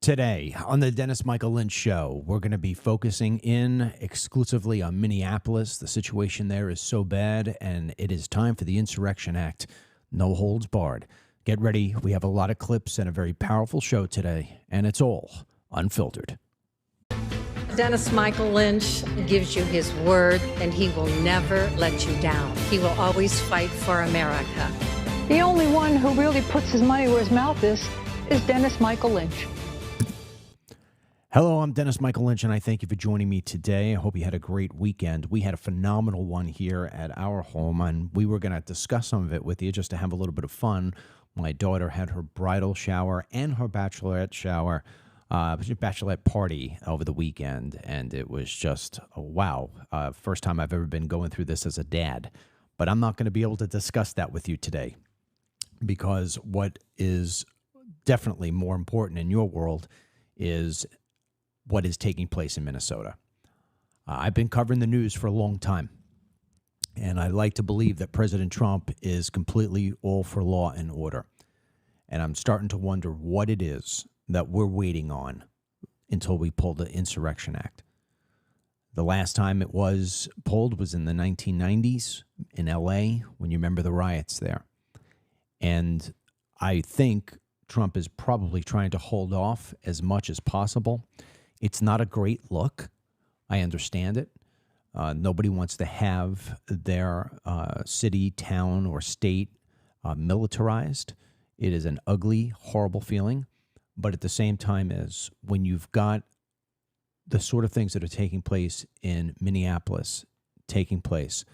Today on the Dennis Michael Lynch Show, we're going to be focusing in exclusively on Minneapolis. The situation there is so bad, and it is time for the Insurrection Act. No holds barred. Get ready. We have a lot of clips and a very powerful show today, and it's all unfiltered. Dennis Michael Lynch gives you his word, and he will never let you down. He will always fight for America. The only one who really puts his money where his mouth is Dennis Michael Lynch. Hello, I'm Dennis Michael Lynch, and I thank you for joining me today. I hope you had a great weekend. We had a phenomenal one here at our home, and we were going to discuss some of it with you just to have a little bit of fun. My daughter had her bridal shower and her bachelorette party over the weekend, and it was just, wow, first time I've ever been going through this as a dad. But I'm not going to be able to discuss that with you today, because what is definitely more important in your world is what is taking place in Minnesota. I've been covering the news for a long time, and I like to believe that President Trump is completely all for law and order. And I'm starting to wonder what it is that we're waiting on until we pull the Insurrection Act. The last time it was pulled was in the 1990s in L.A., when you remember the riots there. And I think Trump is probably trying to hold off as much as possible. It's not a great look. I understand it. Nobody wants to have their city, town, or state militarized. It is an ugly, horrible feeling. But at the same time, as when you've got the sort of things that are taking place in Minneapolis taking place,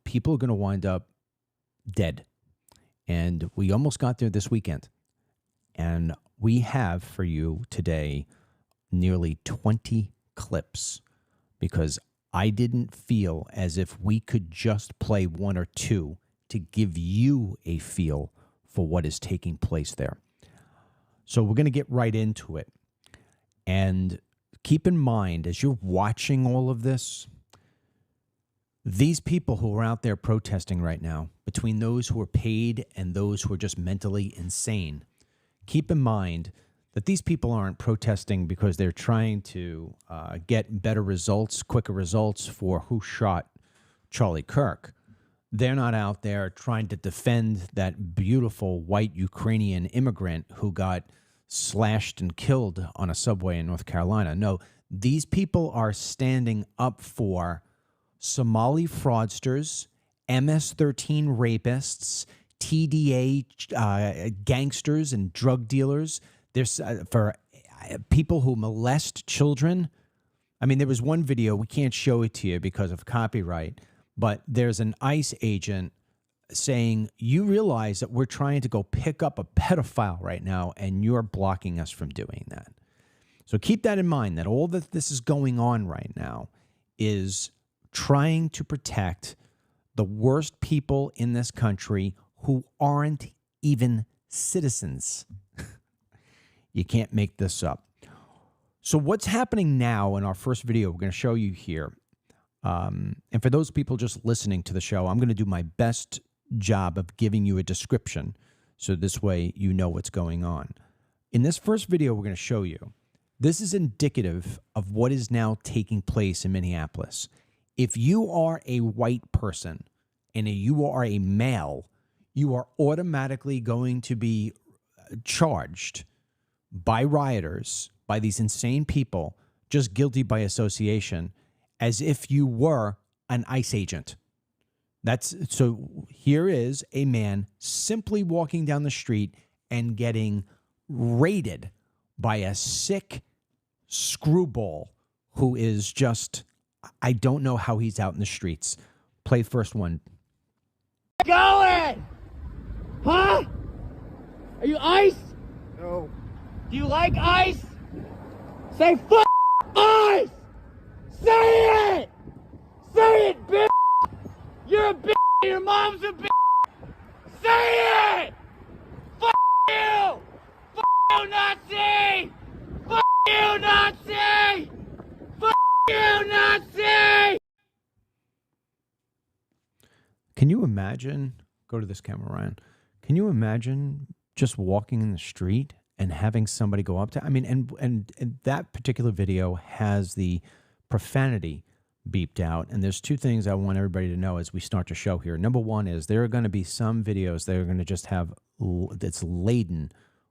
people are going to wind up dead. And we almost got there this weekend. And we have for you today nearly 20 clips, because I didn't feel as if we could just play one or two to give you a feel for what is taking place there. So we're going to get right into it. And keep in mind, as you're watching all of this, these people who are out there protesting right now, between those who are paid and those who are just mentally insane, keep in mind that these people aren't protesting because they're trying to get better results, quicker results for who shot Charlie Kirk. They're not out there trying to defend that beautiful white Ukrainian immigrant who got slashed and killed on a subway in North Carolina. No, these people are standing up for Somali fraudsters, MS-13 rapists, TDA gangsters and drug dealers. There's for people who molest children. I mean, there was one video, we can't show it to you because of copyright, but there's an ICE agent saying, you realize that we're trying to go pick up a pedophile right now, and you're blocking us from doing that. So keep that in mind, that all that this is going on right now is trying to protect the worst people in this country who aren't even citizens. You can't make this up. So what's happening now in our first video we're going to show you here, and for those people just listening to the show, I'm going to do my best job of giving you a description so this way you know what's going on. In this first video we're going to show you, this is indicative of what is now taking place in Minneapolis. If you are a white person and you are a male, you are automatically going to be charged by rioters, by these insane people, just guilty by association, as if you were an ICE agent. So here is a man simply walking down the street and getting raided by a sick screwball who is just, I don't know how he's out in the streets. Play first one. Going! Huh? Are you ICE? No. Do you like ICE? Say f*** ICE! Say it! Say it, bitch! You're a bitch! Your mom's a bitch! Say it! F*** you! F*** you, Nazi! F*** you, Nazi! F*** you, Nazi! Can you imagine, go to this camera, Ryan. Can you imagine just walking in the street and having somebody go up to, I mean, and that particular video has the profanity beeped out. And there's two things I want everybody to know as we start the show here. Number one is there are going to be some videos that are going to just have, that's laden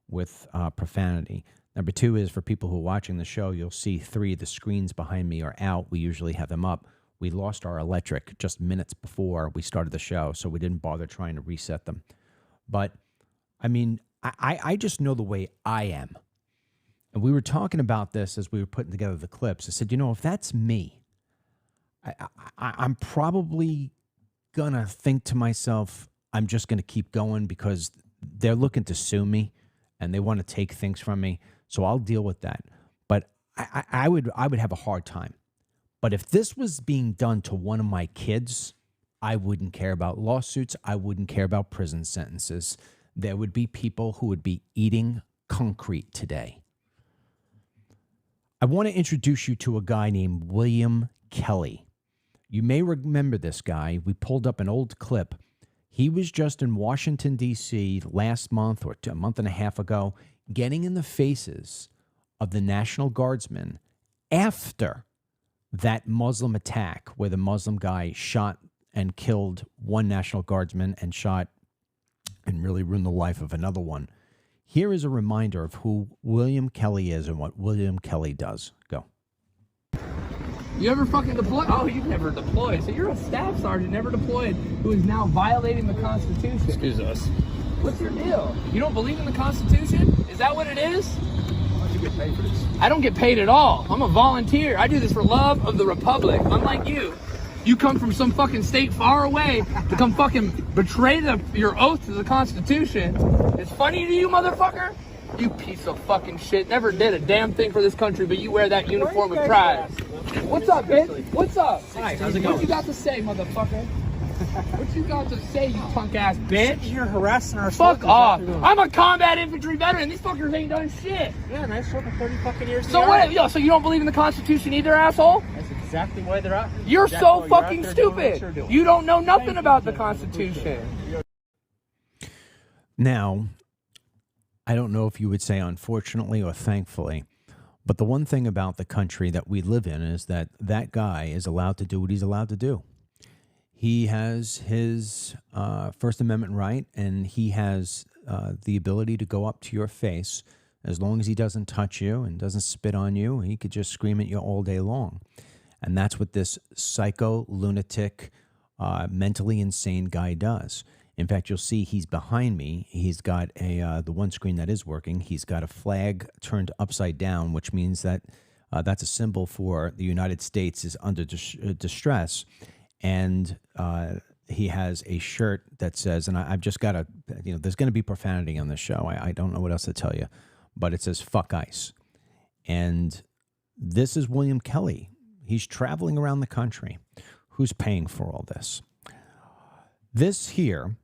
with profanity. Number two is for people who are watching the show, you'll see 3 of the screens behind me are out. We usually have them up. We lost our electric just minutes before we started the show, so we didn't bother trying to reset them. But, I mean, I just know the way I am. And we were talking about this as we were putting together the clips. I said, you know, if that's me, I'm probably going to think to myself, I'm just going to keep going because they're looking to sue me and they want to take things from me. So I'll deal with that. But I would have a hard time. But if this was being done to one of my kids, I wouldn't care about lawsuits. I wouldn't care about prison sentences. There would be people who would be eating concrete today. I want to introduce you to a guy named William Kelly. You may remember this guy. We pulled up an old clip. He was just in Washington, D.C. last month or a month and a half ago, getting in the faces of the National Guardsmen after that Muslim attack where the Muslim guy shot and killed one National Guardsman and shot and really ruined the life of another one. Here is a reminder of who William Kelly is and what William Kelly does. Go. You ever fucking deployed? Oh, you've never deployed. So you're a staff sergeant never deployed who is now violating the Constitution. Excuse us. What's your deal? You don't believe in the Constitution? Is that what it is? How much you get paid for this? I don't get paid at all. I'm a volunteer. I do this for love of the Republic. Unlike you. You come from some fucking state far away to come fucking betray your oath to the Constitution. It's funny to you, motherfucker? You piece of fucking shit. Never did a damn thing for this country, but you wear that uniform with pride. What's up, bitch? What's up? Hi, how's it going? What you got to say, motherfucker? What you got to say, you punk-ass bitch? You're harassing our Fuck soldiers off. afternoon. I'm a combat infantry veteran. These fuckers ain't done shit. Yeah, and I served for 30 fucking years. So what? Yo, so you don't believe in the Constitution either, asshole? That's exactly why they're out. You're Exactly so why you're out fucking there doing what you're stupid. doing. You don't know nothing Thank about you, the Jim. Constitution. Now, I don't know if you would say unfortunately or thankfully, but the one thing about the country that we live in is that that guy is allowed to do what he's allowed to do. He has his First Amendment right, and he has the ability to go up to your face as long as he doesn't touch you and doesn't spit on you. He could just scream at you all day long. And that's what this psycho, lunatic, mentally insane guy does. In fact, you'll see he's behind me. He's got the one screen that is working. He's got a flag turned upside down, which means that that's a symbol for the United States is under distress. And he has a shirt that says, and I've just got to, there's going to be profanity on this show. I don't know what else to tell you, but it says, fuck ICE. And this is William Kelly. He's traveling around the country. Who's paying for all this? This here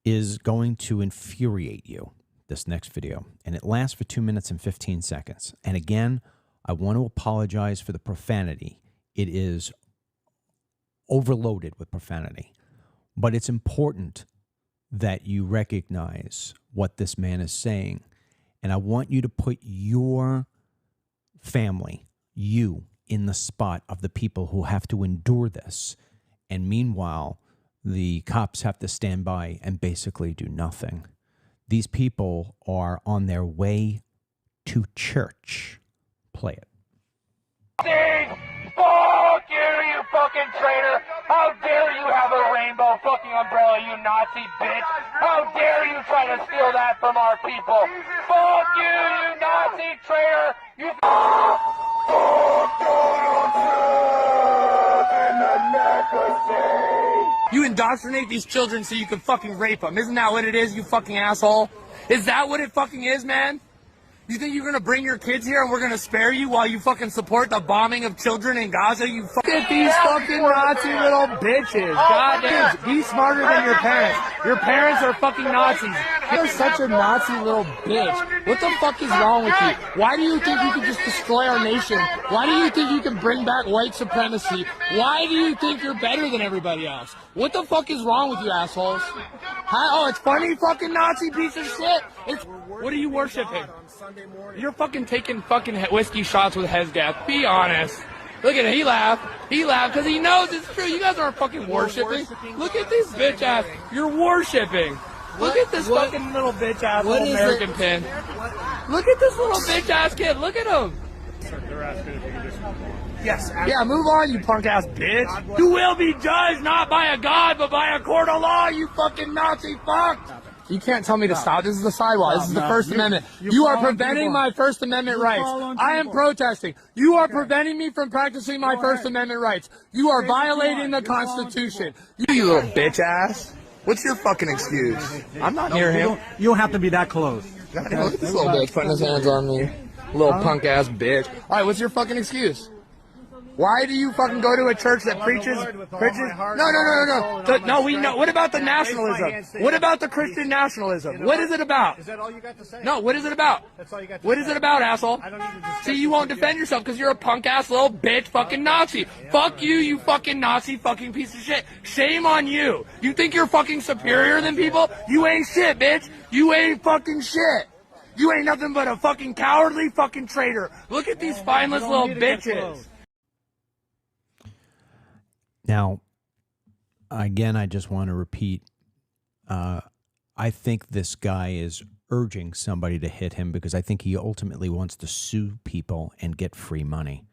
is going to infuriate you, this next video. And it lasts for 2 minutes and 15 seconds. And again, I want to apologize for the profanity. It is overloaded with profanity. But it's important that you recognize what this man is saying. And I want you to put your family, you, in the spot of the people who have to endure this. And meanwhile, the cops have to stand by and basically do nothing. These people are on their way to church. Play it. Fuck you fucking traitor! How dare you have a rainbow fucking umbrella, you Nazi bitch! How dare you try to steal that from our people! Fuck you, you Nazi traitor! You You indoctrinate these children so you can fucking rape them. Isn't that what it is, you fucking asshole? Is that what it fucking is, man? You think you're gonna bring your kids here and we're gonna spare you while you fucking support the bombing of children in Gaza? You fucking these fucking Nazi little bitches. Goddamn, be smarter than your parents. Your parents are fucking Nazis. You're such a Nazi little bitch. What the fuck is wrong with you? Why do you think you can just destroy our nation? Why do you think you can bring back white supremacy? Why do you think you're better than everybody else? What the fuck is wrong with you assholes? Oh, it's funny, fucking Nazi piece of shit? What are you worshiping? You're fucking taking fucking whiskey shots with Hezgath. Be honest. Look at it. He laughed. He laughed because he knows it's true. You guys aren't fucking worshiping. Look at this bitch ass. You're worshiping. Look at this fucking little bitch ass little American pin. Look at this little bitch ass kid. Look at him. They're asking if you can just... Yes. Yeah, move on, you punk ass bitch. You will be judged not by a god, but by a court of law, you fucking Nazi fuck. You can't tell me to stop. This is the sidewalk. This is the First Amendment. You are preventing my First Amendment rights. I am protesting. You are preventing me from practicing my First Amendment rights. You are violating the Constitution. You little bitch ass. What's your fucking excuse? I'm not near him. You don't have to be that close. Look at this little bitch putting his hands on me. Little punk ass bitch. All right, what's your fucking excuse? Why do you fucking go to a church that preaches? No, we know. What about the nationalism? What about the Christian nationalism? What is it about? Is that all you got to say? No, what is it about? That's all you got to What say. is it about, asshole? I don't need to See, you won't defend yourself because you're a punk ass little bitch fucking Nazi. Fuck you, you fucking Nazi fucking piece of shit. Shame on you. You think you're fucking superior than people? You ain't shit, bitch. You ain't fucking shit. You ain't nothing but a fucking cowardly fucking traitor. Look at these spineless little bitches. Now, again, I just want to repeat, I think this guy is urging somebody to hit him because I think he ultimately wants to sue people and get free money.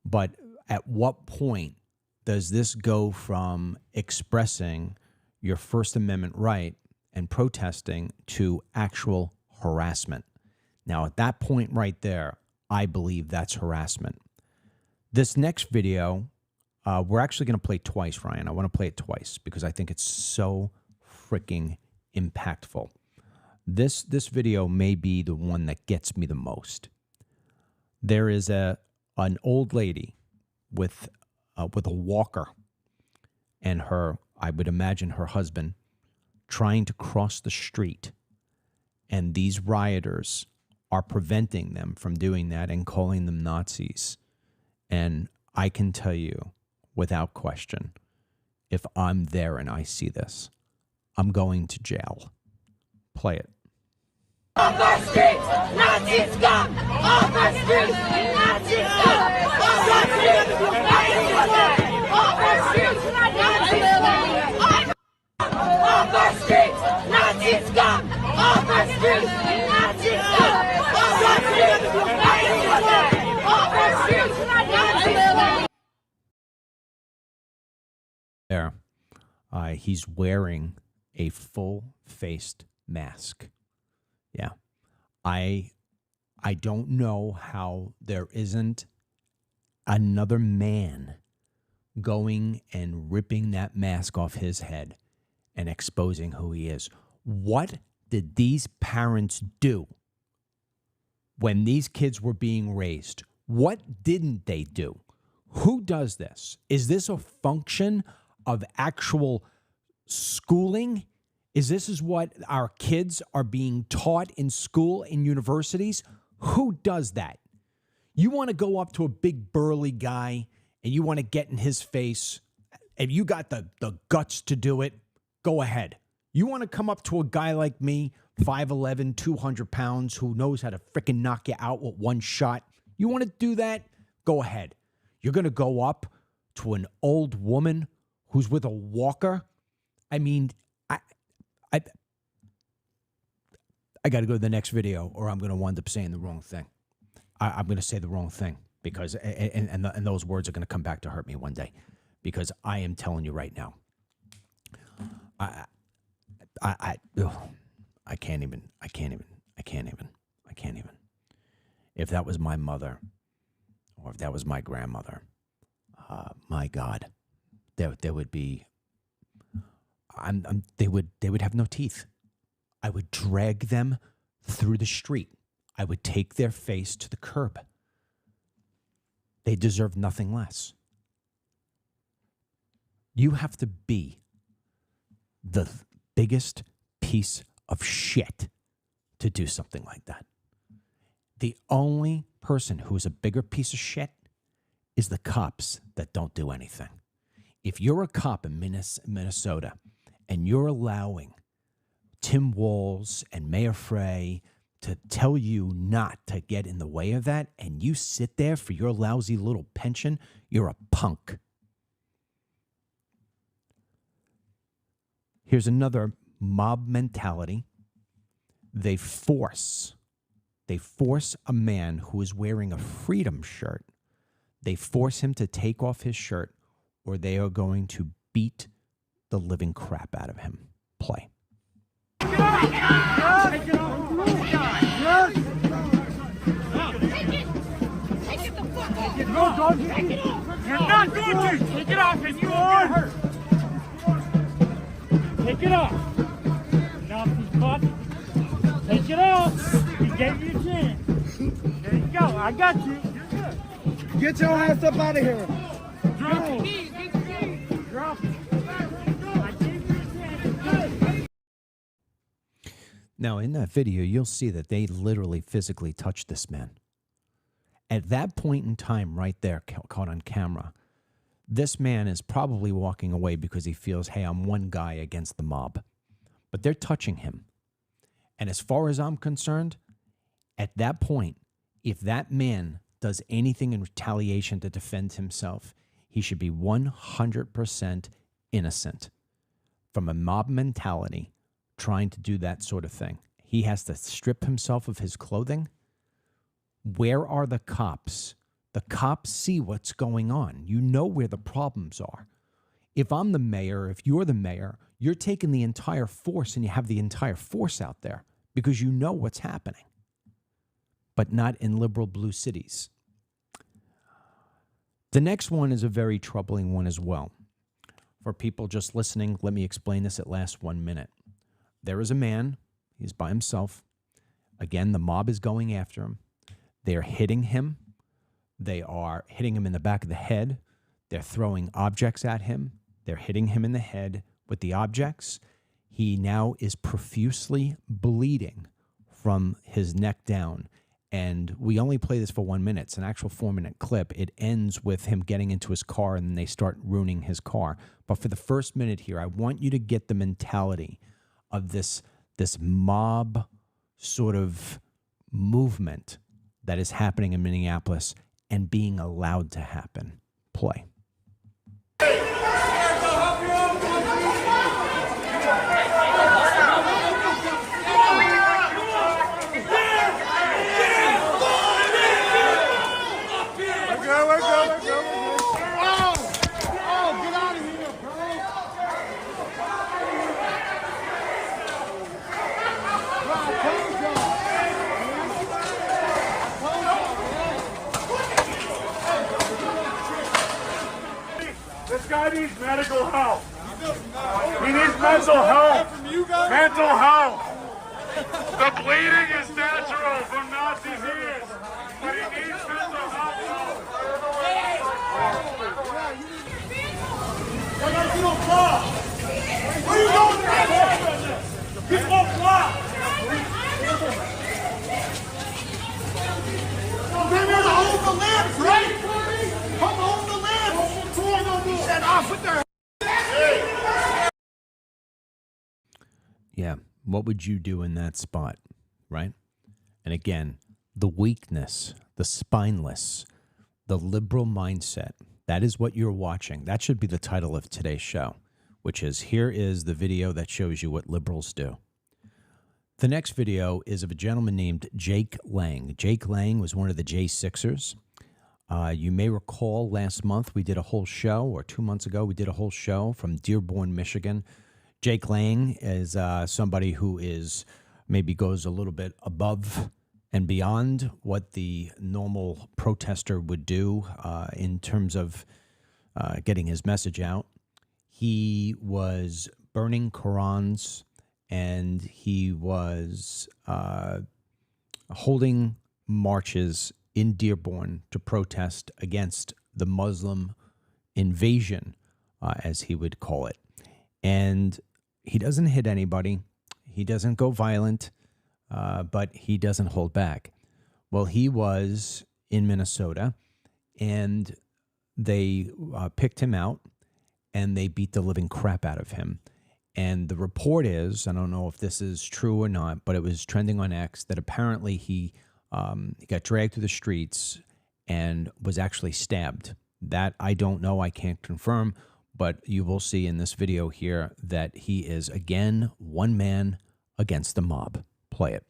But at what point does this go from expressing your First Amendment right and protesting to actual harassment? Now, at that point right there, I believe that's harassment. This next video, we're actually going to play twice, Ryan. I want to play it twice because I think it's so freaking impactful. This video may be the one that gets me the most. There is an old lady with a walker and I would imagine her husband trying to cross the street, and these rioters are preventing them from doing that and calling them Nazis. And I can tell you, without question, if I'm there and I see this, I'm going to jail. Play it. Off our streets, Nazis scum! Off our streets, Nazis scum! Off our streets, off our streets, Nazis scum! Off our streets, Nazis scum! Off our streets, Nazis scum! Off our streets, off our streets, Nazis scum! There. He's wearing a full-faced mask. Yeah. I don't know how there isn't another man going and ripping that mask off his head and exposing who he is. What did these parents do when these kids were being raised? What didn't they do? Who does this? Is this a function of actual schooling? Is what our kids are being taught in school, in universities? Who does that? You want to go up to a big burly guy and you want to get in his face, and you got the guts to do it, go ahead. You want to come up to a guy like me, 5'11", 200 pounds, who knows how to freaking knock you out with one shot? You want to do that? Go ahead. You're going to go up to an old woman who's with a walker? I mean, I got to go to the next video, or I'm going to wind up saying the wrong thing. I'm going to say the wrong thing because, and those words are going to come back to hurt me one day, because I am telling you right now, I can't even. If that was my mother, or if that was my grandmother, my God, there would be. They would have no teeth. I would drag them through the street. I would take their face to the curb. They deserve nothing less. You have to be the biggest piece of shit to do something like that. The only person who is a bigger piece of shit is the cops that don't do anything. If you're a cop in Minnesota and you're allowing Tim Walz and Mayor Frey to tell you not to get in the way of that, and you sit there for your lousy little pension, you're a punk. Here's another mob mentality. They force a man who is wearing a freedom shirt. They force him to take off his shirt, or they are going to beat the living crap out of him. Play. No, don't take it off. You're not going to. Take it off and you are hurt. Take it off. Now if he's caught, take it off. He gave you a chance. There you go. I got you. You're good. Get your ass up out of here. Drop it. Drop it. I gave you a chance. Now, in that video, you'll see that they literally physically touched this man. At that point in time, right there, caught on camera, this man is probably walking away because he feels, hey, I'm one guy against the mob. But they're touching him. And as far as I'm concerned, at that point, if that man does anything in retaliation to defend himself, he should be 100% innocent from a mob mentality trying to do that sort of thing. He has to strip himself of his clothing. Where are the cops? The cops see what's going on. You know where the problems are. If I'm the mayor, if you're the mayor, you're taking the entire force and you have the entire force out there because you know what's happening. But not in liberal blue cities. The next one is a very troubling one as well. For people just listening, let me explain this. It lasts 1 minute. There is a man. He's by himself. Again, the mob is going after him. They're hitting him. They are hitting him in the back of the head. They're throwing objects at him. They're hitting him in the head with the objects. He now is profusely bleeding from his neck down. And we only play this for 1 minute. It's an actual 4-minute clip. It ends with him getting into his car and then they start ruining his car. But for the first minute here, I want you to get the mentality of this mob sort of movement that is happening in Minneapolis and being allowed to happen. Play. This guy needs medical help. He needs mental help. Mental help. The bleeding is natural from Nazi ears, but he needs mental help. You don't fly. Where you going? You won't fly. Come here to hold the limbs, right? Come hold the limbs. He said, "Ah, put their." Yeah, what would you do in that spot, right? And again, the weakness, the spineless, the liberal mindset, that is what you're watching. That should be the title of today's show, which is, here is the video that shows you what liberals do. The next video is of a gentleman named Jake Lang. Jake Lang was one of the J6ers. You may recall last month we did a whole show, or 2 months ago we did a whole show from Dearborn, Michigan. Jake Lang is somebody who is maybe goes a little bit above and beyond what the normal protester would do in terms of getting his message out. He was burning Qurans, and he was holding marches in Dearborn to protest against the Muslim invasion, as he would call it. And he doesn't hit anybody. He doesn't go violent, but he doesn't hold back. Well, he was in Minnesota, and they picked him out, and they beat the living crap out of him. And the report is, I don't know if this is true or not, but it was trending on X that apparently he got dragged through the streets and was actually stabbed. That I don't know. I can't confirm, but you will see in this video here that he is, again, one man against the mob. Play it.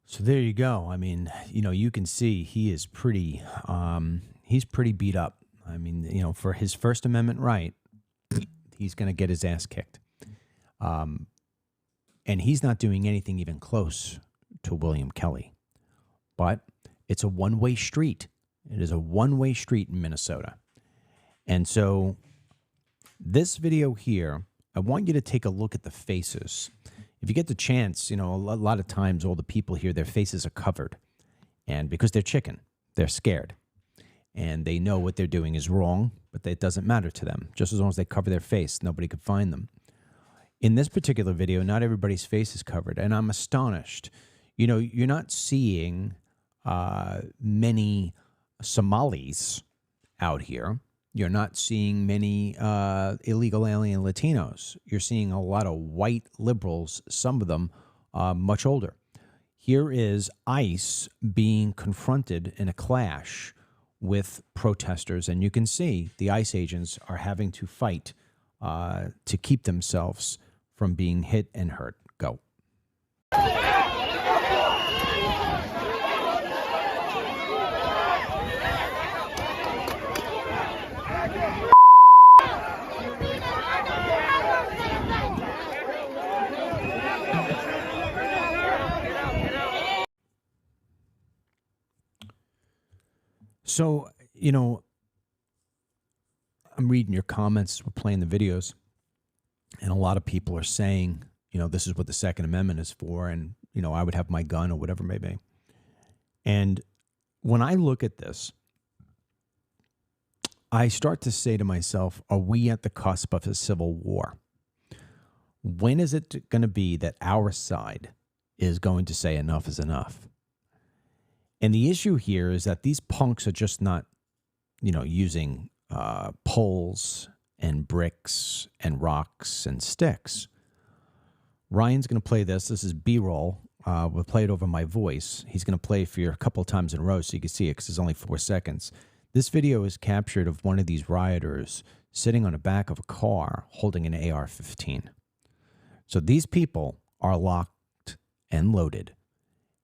So there you go. I mean, you know, you can see he is pretty, he's pretty beat up. I mean, you know, for his First Amendment right, he's going to get his ass kicked. And he's not doing anything even close to William Kelly. But it's a one-way street. It is a one-way street in Minnesota. And so this video here, I want you to take a look at the faces. If you get the chance, you know, a lot of times all the people here, their faces are covered. And because they're chicken, they're scared. And they know what they're doing is wrong, but that doesn't matter to them. Just as long as they cover their face, nobody could find them. In this particular video, not everybody's face is covered. And I'm astonished. You know, you're not seeing many Somalis out here. You're not seeing many illegal alien Latinos. You're seeing a lot of white liberals, some of them much older. Here is ICE being confronted in a clash with protesters, and you can see the ICE agents are having to fight to keep themselves from being hit and hurt. Go. So, you know, I'm reading your comments, we're playing the videos, and a lot of people are saying, you know, this is what the Second Amendment is for, and, you know, I would have my gun or whatever it may be. And when I look at this, I start to say to myself, are we at the cusp of a civil war? When is it going to be that our side is going to say enough is enough? And the issue here is that these punks are just not, you know, using poles and bricks and rocks and sticks. Ryan's going to play this. This is B-roll. We'll play it over my voice. He's going to play it for you a couple of times in a row so you can see it because it's only 4 seconds. This video is captured of one of these rioters sitting on the back of a car holding an AR-15. So these people are locked and loaded.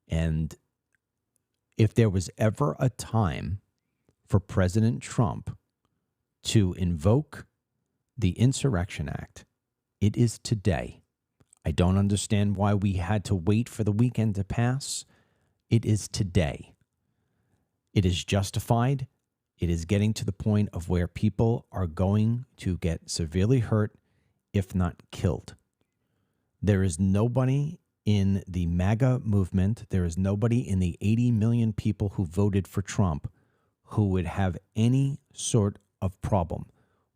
And if there was ever a time for President Trump to invoke the Insurrection Act, it is today. I don't understand why we had to wait for the weekend to pass. It is today. It is justified. It is getting to the point of where people are going to get severely hurt, if not killed. There is nobody in the MAGA movement, there is nobody in the 80 million people who voted for Trump who would have any sort of problem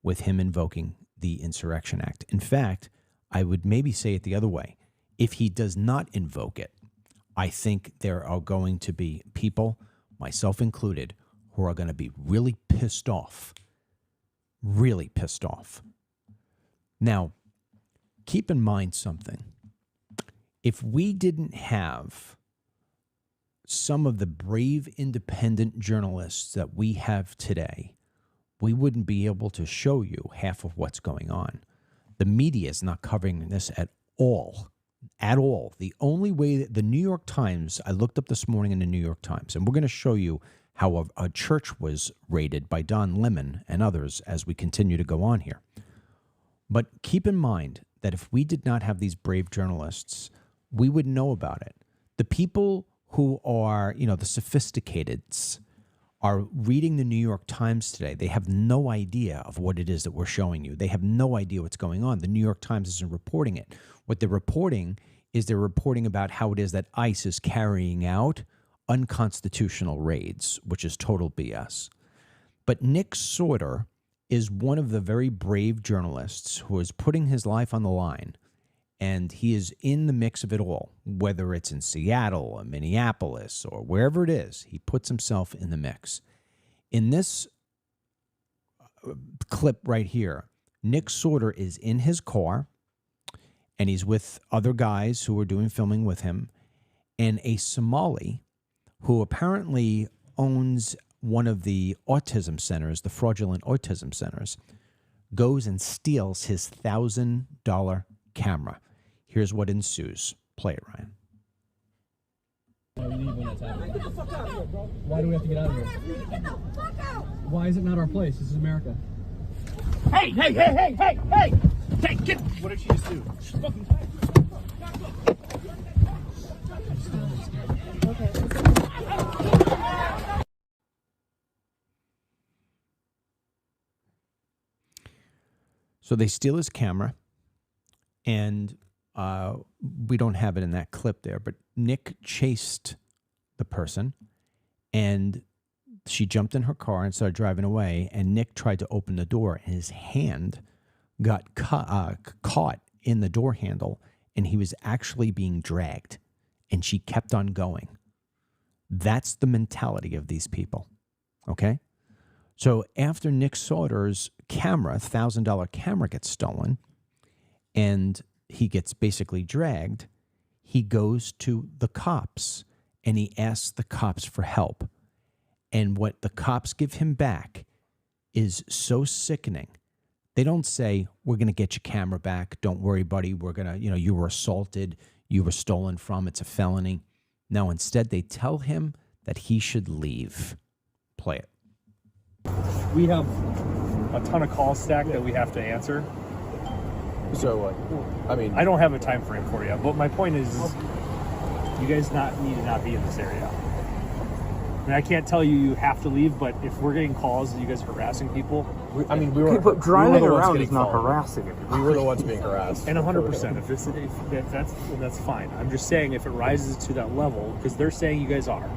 with him invoking the Insurrection Act. In fact, I would maybe say it the other way. If he does not invoke it, I think there are going to be people, myself included, who are going to be really pissed off. Really pissed off. Now, keep in mind something. If we didn't have some of the brave independent journalists that we have today, we wouldn't be able to show you half of what's going on. The media is not covering this at all. At all. The only way that the New York Times, I looked up this morning in the New York Times, and we're going to show you how a church was raided by Don Lemon and others as we continue to go on here. But keep in mind that if we did not have these brave journalists, we would know about it. The people who are, the sophisticateds are reading the New York Times today. They have no idea of what it is that we're showing you. They have no idea what's going on. The New York Times isn't reporting it. What they're reporting is they're reporting about how it is that ICE is carrying out unconstitutional raids, which is total BS. But Nick Sauter is one of the very brave journalists who is putting his life on the line, and he is in the mix of it all, whether it's in Seattle or Minneapolis or wherever it is. He puts himself in the mix. In this clip right here, Nick Sauter is in his car, and he's with other guys who are doing filming with him, and a Somali who apparently owns one of the autism centers, the fraudulent autism centers, goes and steals his $1,000 camera. Here's what ensues. Play it, Ryan. Get the fuck out of here, bro. Why do we have to get out of here? Get the fuck out! Why is it not our place? This is America. Hey, hey, hey, hey, hey, hey! Hey, get... What did she just do? She's fucking tight. So they steal his camera, and we don't have it in that clip there, but Nick chased the person, and she jumped in her car and started driving away, and Nick tried to open the door, and his hand got caught in the door handle, and he was actually being dragged, and she kept on going. That's the mentality of these people, okay? So after Nick Sauter's camera, $1,000 camera, gets stolen, and he gets basically dragged, he goes to the cops, and he asks the cops for help. And what the cops give him back is so sickening. They don't say, we're going to get your camera back. Don't worry, buddy. We're going to, you were assaulted. You were stolen from. It's a felony. No, instead, they tell him that he should leave. Play it. We have a ton of calls stacked that we have to answer. So, I don't have a time frame for you, but my point is you guys need to not be in this area. I can't tell you have to leave, but if we're getting calls that you guys are harassing people, but driving around is not harassing it. We were the ones being harassed. And 100%. That's fine. I'm just saying if it rises to that level, because they're saying you guys are.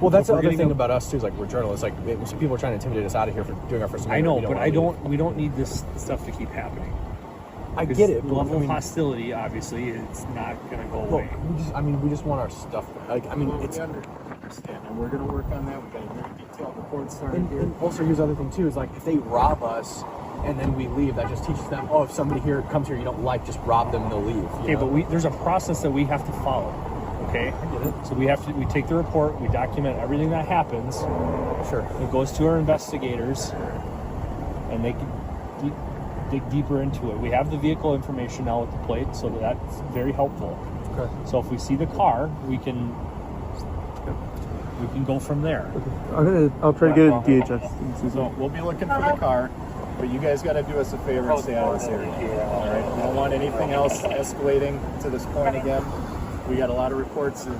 Well, that's the other thing about us too. Is like we're journalists. Like people are trying to intimidate us out of here for doing our first. I know, but we don't need this stuff to keep happening. I get it. The level of hostility, obviously, it's not going to go away. We just want our stuff. We understand, and we're going to work on that. We've got a very detailed report started here. And also, here's the other thing too: is like if they rob us and then we leave, that just teaches them. Oh, if somebody here comes here you don't like, just rob them and they'll leave. Okay, but there's a process that we have to follow. Okay, I get it. So we take the report, we document everything that happens. Sure. It goes to our investigators, and they can dig deeper into it. We have the vehicle information now with the plate, so that's very helpful. Okay. So if we see the car, we can go from there. I'll try to get a DHS. So we'll be looking for the car, but you guys got to do us a favor and stay out of this area. All right. We don't want anything else escalating to this point again. We got a lot of reports. I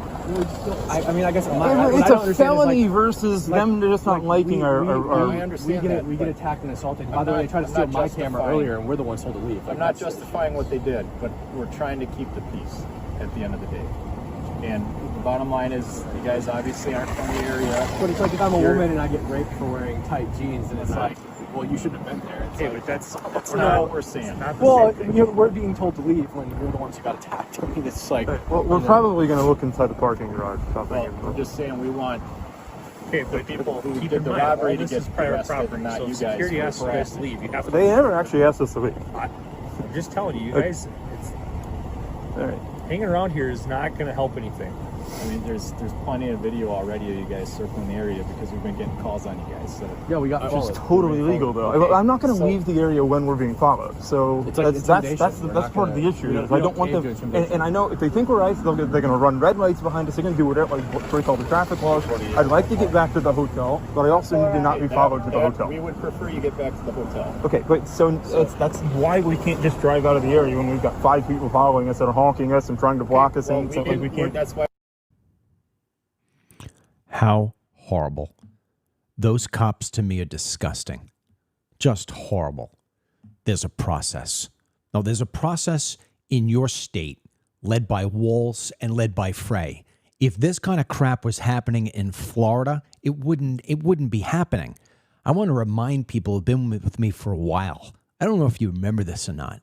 guess it's a felony versus them just not liking our. I understand we get attacked and assaulted. By the way, they tried to steal my camera earlier, and we're the ones told to leave. I'm not justifying what they did, but we're trying to keep the peace at the end of the day. And the bottom line is, you guys obviously aren't from the area. But it's like if I'm a woman and I get raped for wearing tight jeans, and it's like, well, you shouldn't have been there. It's but that's not what we're saying. Well, we're being told to leave when we're the ones who got attacked. I mean, it's like. Well, we're probably going to look inside the parking garage. I'm just saying we want the people who keep did in the mind, robbery all to this get is private arrested, property, not so you guys. security asks you guys to leave. You have to. They never actually asked us to leave. I'm just telling you, guys. All right. Hanging around here is not going to help anything. I mean, there's plenty of video already of you guys circling the area because we've been getting calls on you guys. So yeah, we got. Which is totally legal, though. Okay. I'm not going to leave the area when we're being followed. So that's part of the issue. I don't want them. And I know if they think we're ICE, they're going to run red lights behind us. They're going to do whatever, like break all the traffic laws. I'd like to get back to the hotel, but I also need to not be followed to the hotel. We would prefer you get back to the hotel. Okay, so that's why we can't just drive out of the area when we've got 5 people following us that are honking us and trying to block us in. We can't. That's why. How horrible. Those cops to me are disgusting. Just horrible. There's a process. Now, there's a process in your state led by Walz and led by Frey. If this kind of crap was happening in Florida, it wouldn't be happening. I want to remind people who've been with me for a while. I don't know if you remember this or not,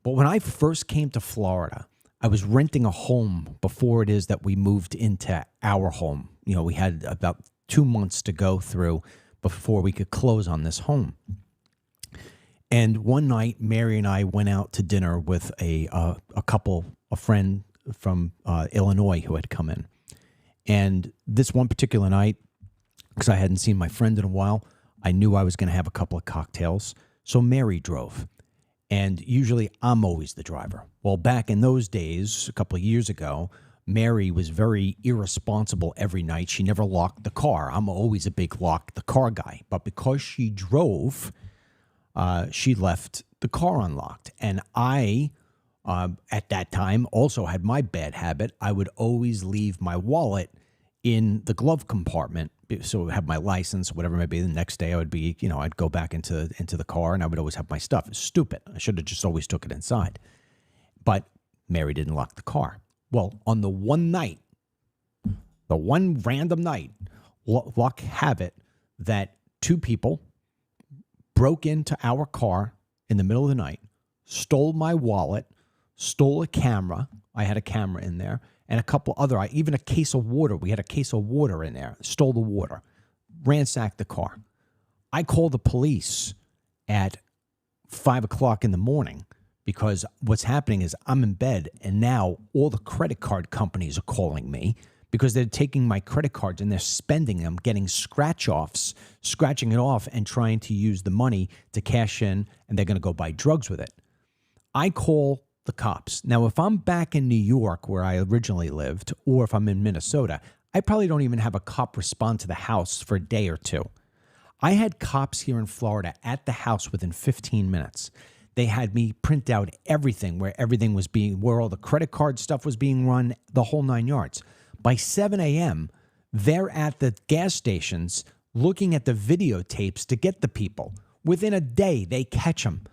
but when I first came to Florida, I was renting a home before it is that we moved into our home. You know, we had about 2 months to go through before we could close on this home. And one night, Mary and I went out to dinner with a friend from Illinois who had come in. And this one particular night, because I hadn't seen my friend in a while, I knew I was going to have a couple of cocktails. So Mary drove. And usually I'm always the driver. Well, back in those days, a couple of years ago, Mary was very irresponsible every night. She never locked the car. I'm always a big lock the car guy. But because she drove, she left the car unlocked. And I, at that time, also had my bad habit. I would always leave my wallet in the glove compartment. So I would have my license, whatever it might be. The next day I would be, I'd go back into the car and I would always have my stuff. It's stupid. I should have just always took it inside. But Mary didn't lock the car. Well, on the one random night, luck have it that two people broke into our car in the middle of the night, stole my wallet, stole a camera. I had a camera in there. And a couple other, even a case of water. We had a case of water in there. Stole the water. Ransacked the car. I called the police at 5 o'clock in the morning because what's happening is I'm in bed and now all the credit card companies are calling me because they're taking my credit cards and they're spending them, getting scratching it off and trying to use the money to cash in, and they're going to go buy drugs with it. I call the cops. Now, if I'm back in New York where I originally lived, or if I'm in Minnesota, I probably don't even have a cop respond to the house for a day or two. I had cops here in Florida at the house within 15 minutes. They had me print out everything, where all the credit card stuff was being run, the whole 9 yards. By 7 a.m., they're at the gas stations looking at the videotapes to get the people. Within a day, they catch them.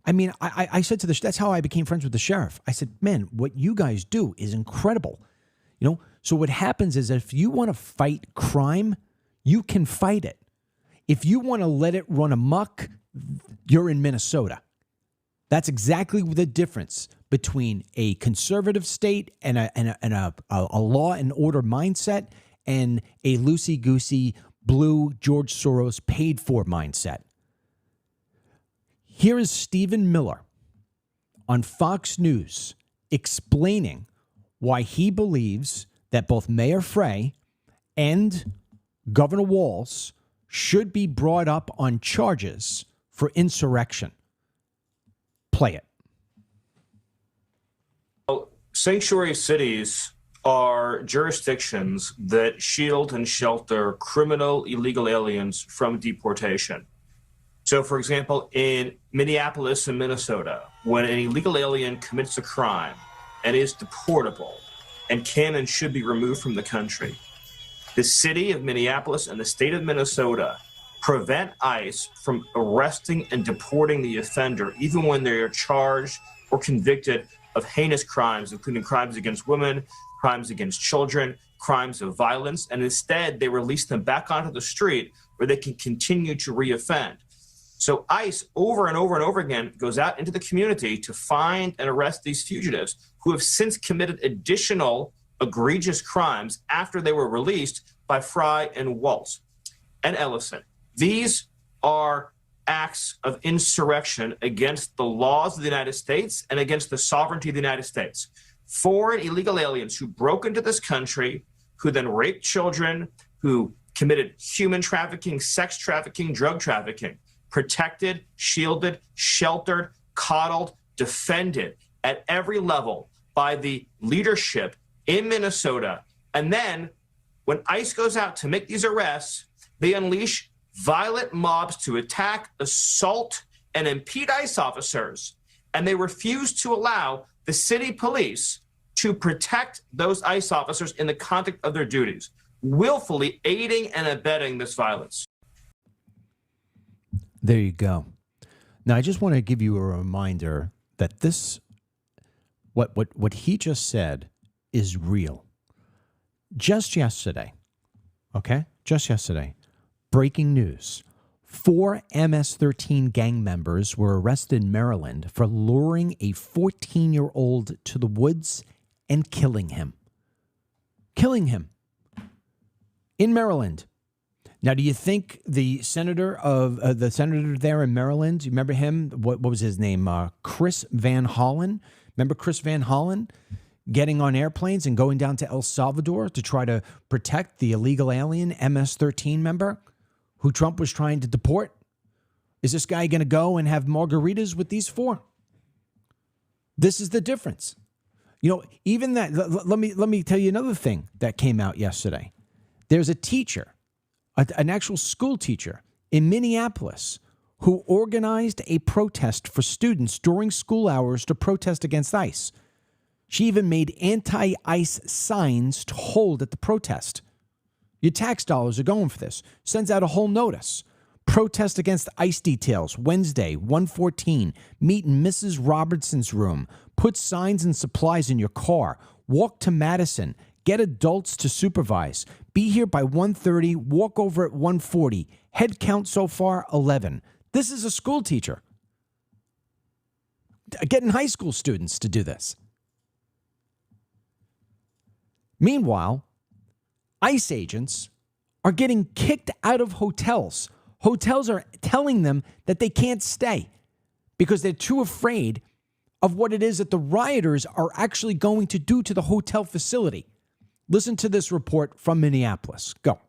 I mean, I said to that's how I became friends with the sheriff. I said, man, what you guys do is incredible. So what happens is if you want to fight crime, you can fight it. If you want to let it run amok, you're in Minnesota. That's exactly the difference between a conservative state and a law and order mindset and a loosey-goosey blue George Soros paid for mindset. Here is Stephen Miller on Fox News explaining why he believes that both Mayor Frey and Governor Walz should be brought up on charges for insurrection. Play it. Sanctuary cities are jurisdictions that shield and shelter criminal illegal aliens from deportation. So, for example, in Minneapolis and Minnesota, when an illegal alien commits a crime and is deportable and can and should be removed from the country, the city of Minneapolis and the state of Minnesota prevent ICE from arresting and deporting the offender, even when they are charged or convicted of heinous crimes, including crimes against women, crimes against children, crimes of violence, and instead they release them back onto the street where they can continue to reoffend. So ICE over and over and over again goes out into the community to find and arrest these fugitives who have since committed additional egregious crimes after they were released by Frey and Walz and Ellison. These are acts of insurrection against the laws of the United States and against the sovereignty of the United States. Foreign illegal aliens who broke into this country, who then raped children, who committed human trafficking, sex trafficking, drug trafficking, protected, shielded, sheltered, coddled, defended at every level by the leadership in Minnesota. And then when ICE goes out to make these arrests, they unleash violent mobs to attack, assault, and impede ICE officers. And they refuse to allow the city police to protect those ICE officers in the conduct of their duties, willfully aiding and abetting this violence. There you go. Now, I just want to give you a reminder that this, what he just said is real. Just yesterday, okay? Just yesterday, breaking news. 4 MS-13 gang members were arrested in Maryland for luring a 14-year-old to the woods and killing him. Killing him. In Maryland. Now, do you think the senator there in Maryland, you remember him? What was his name? Chris Van Hollen. Remember Chris Van Hollen getting on airplanes and going down to El Salvador to try to protect the illegal alien MS-13 member who Trump was trying to deport? Is this guy going to go and have margaritas with these 4? This is the difference. You know, even that, let me tell you another thing that came out yesterday. There's a teacher, an actual school teacher in Minneapolis who organized a protest for students during school hours to protest against ICE. She even made anti-ICE signs to hold at the protest. Your tax dollars are going for this. Sends out a whole notice. Protest against ICE details, Wednesday, 1:14. Meet in Mrs. Robertson's room. Put signs and supplies in your car. Walk to Madison. Get adults to supervise. Be here by 1:30. Walk over at 1:40. Head count so far, 11. This is a school teacher getting high school students to do this. Meanwhile, ICE agents are getting kicked out of hotels. Hotels are telling them that they can't stay because they're too afraid of what it is that the rioters are actually going to do to the hotel facility. Listen to this report from Minneapolis. Go.